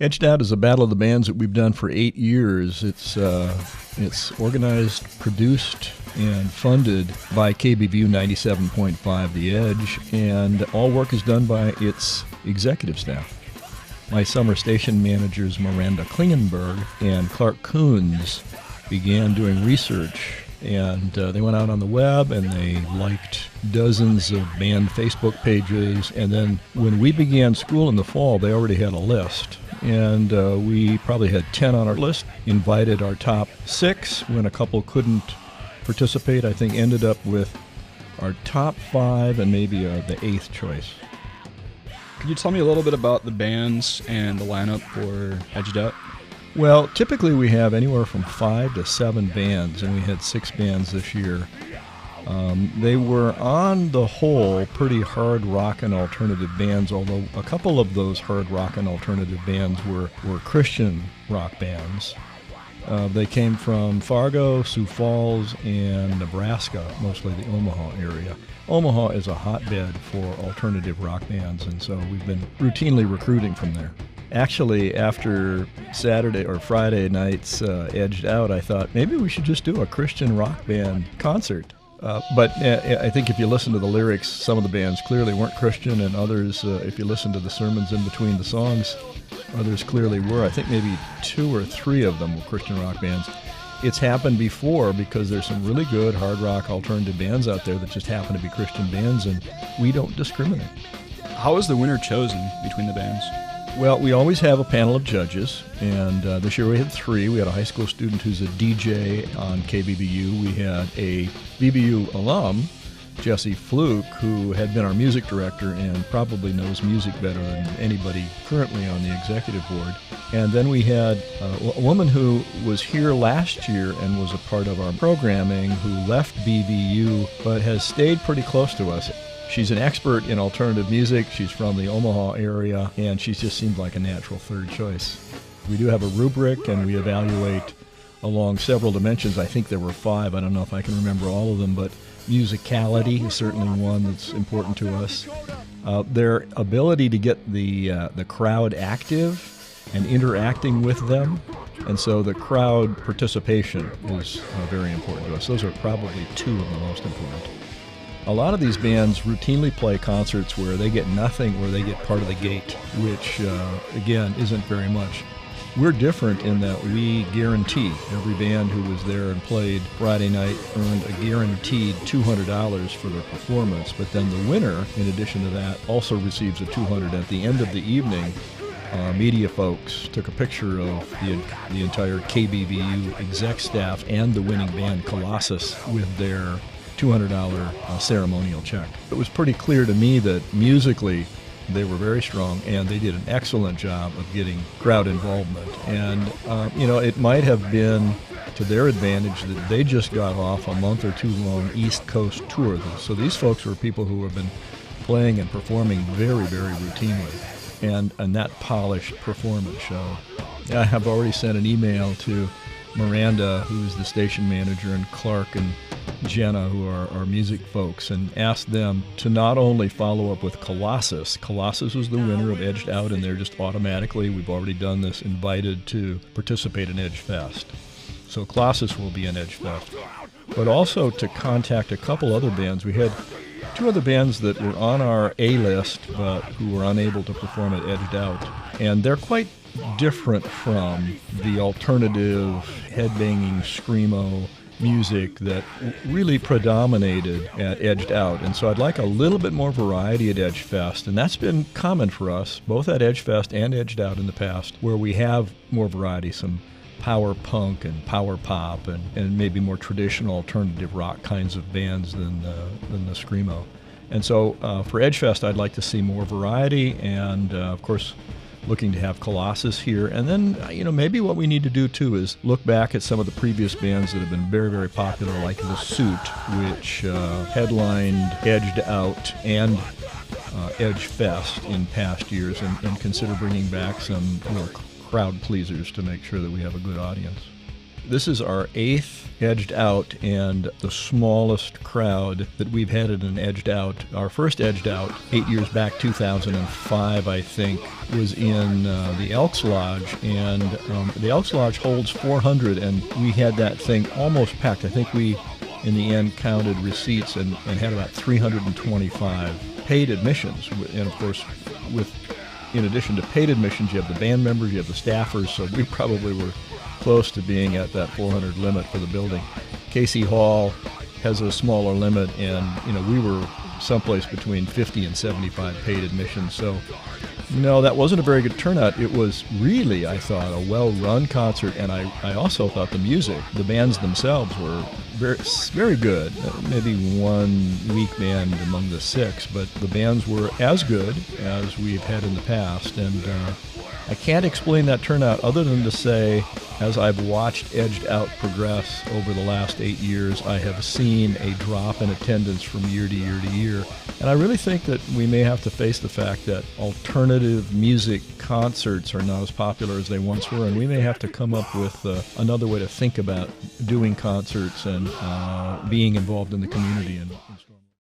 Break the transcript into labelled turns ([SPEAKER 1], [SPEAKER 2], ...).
[SPEAKER 1] Edged Out is a battle of the bands that we've done for 8 years. It's organized, produced, and funded by KBVU 97.5 The Edge, and all work is done by its executive staff. My summer station managers Miranda Klingenberg and Clark Coons began doing research, and they went out on the web and they liked dozens of band Facebook pages, and then when we began school in the fall, they already had a list. And we probably had 10 on our list, invited our top 6. When a couple couldn't participate, I think ended up with our top 5 and maybe the 8th choice.
[SPEAKER 2] Could you tell me a little bit about the bands and the lineup for Edged Out?
[SPEAKER 1] Well, typically we have anywhere from 5 to 7 bands, and we had 6 bands this year. They were, on the whole, pretty hard rock and alternative bands, although a couple of those hard rock and alternative bands were Christian rock bands. They came from Fargo, Sioux Falls, and Nebraska, mostly the Omaha area. Omaha is a hotbed for alternative rock bands, and so we've been routinely recruiting from there. Actually, after Saturday or Friday night's Edged Out, I thought maybe we should just do a Christian rock band concert. But I think if you listen to the lyrics, some of the bands clearly weren't Christian, and others, if you listen to the sermons in between the songs, others clearly were. I think maybe 2 or 3 of them were Christian rock bands. It's happened before because there's some really good hard rock alternative bands out there that just happen to be Christian bands, and we don't discriminate.
[SPEAKER 2] How is the winner chosen between the bands?
[SPEAKER 1] Well, we always have a panel of judges, and this year we had 3. We had a high school student who's a DJ on KBVU. We had a BBU alum, Jesse Fluke, who had been our music director and probably knows music better than anybody currently on the executive board. And then we had a woman who was here last year and was a part of our programming, who left BBU but has stayed pretty close to us. She's an expert in alternative music. She's from the Omaha area, and she just seemed like a natural third choice. We do have a rubric, and we evaluate along several dimensions. I think there were 5. I don't know if I can remember all of them, but musicality is certainly one that's important to us. Their ability to get the crowd active and interacting with them, and so the crowd participation is very important to us. Those are probably 2 of the most important. A lot of these bands routinely play concerts where they get nothing, where they get part of the gate, which, again, isn't very much. We're different in that we guarantee every band who was there and played Friday night earned a guaranteed $200 for their performance, but then the winner, in addition to that, also receives a $200 at the end of the evening. Media folks took a picture of the entire KBVU exec staff and the winning band Colossus with their $200 ceremonial check. It was pretty clear to me that musically they were very strong, and they did an excellent job of getting crowd involvement. And, it might have been to their advantage that they just got off a month or 2 long East Coast tour. So these folks were people who have been playing and performing very, very routinely, and that polished performance show. I have already sent an email to Miranda, who's the station manager, and Clark and Jenna, who are our music folks, and asked them to not only follow up with Colossus. Colossus was the winner of Edged Out, and they're just automatically, we've already done this, invited to participate in Edge Fest. So Colossus will be in Edge Fest. But also to contact a couple other bands. We had 2 other bands that were on our A list, but who were unable to perform at Edged Out. And they're quite different from the alternative, headbanging, screamo music that really predominated at Edged Out. And so I'd like a little bit more variety at Edge Fest, and that's been common for us, both at Edge Fest and Edged Out in the past, where we have more variety, some power punk and power pop and maybe more traditional alternative rock kinds of bands than the screamo. And so for Edge Fest, I'd like to see more variety, and of course, looking to have Colossus here. And then, maybe what we need to do, too, is look back at some of the previous bands that have been very, very popular, like The Suit, which headlined Edged Out and Edge Fest in past years, and consider bringing back some real crowd pleasers to make sure that we have a good audience. This is our 8th Edged Out and the smallest crowd that we've had at an Edged Out. Our first Edged Out, 8 years back, 2005, I think, was in the Elks Lodge, and the Elks Lodge holds 400, and we had that thing almost packed. I think we, in the end, counted receipts and had about 325 paid admissions, and of course, in addition to paid admissions, you have the band members, you have the staffers, so we probably were close to being at that 400 limit for the building. Casey Hall has a smaller limit, and we were someplace between 50 and 75 paid admissions. So no, that wasn't a very good turnout. It was really, I thought, a well-run concert, and I also thought the music, the bands themselves were very, very good. Maybe one weak band among the 6, but the bands were as good as we've had in the past, and I can't explain that turnout other than to say, as I've watched Edged Out progress over the last 8 years, I have seen a drop in attendance from year to year to year. And I really think that we may have to face the fact that alternative music concerts are not as popular as they once were, and we may have to come up with another way to think about doing concerts and being involved in the community. And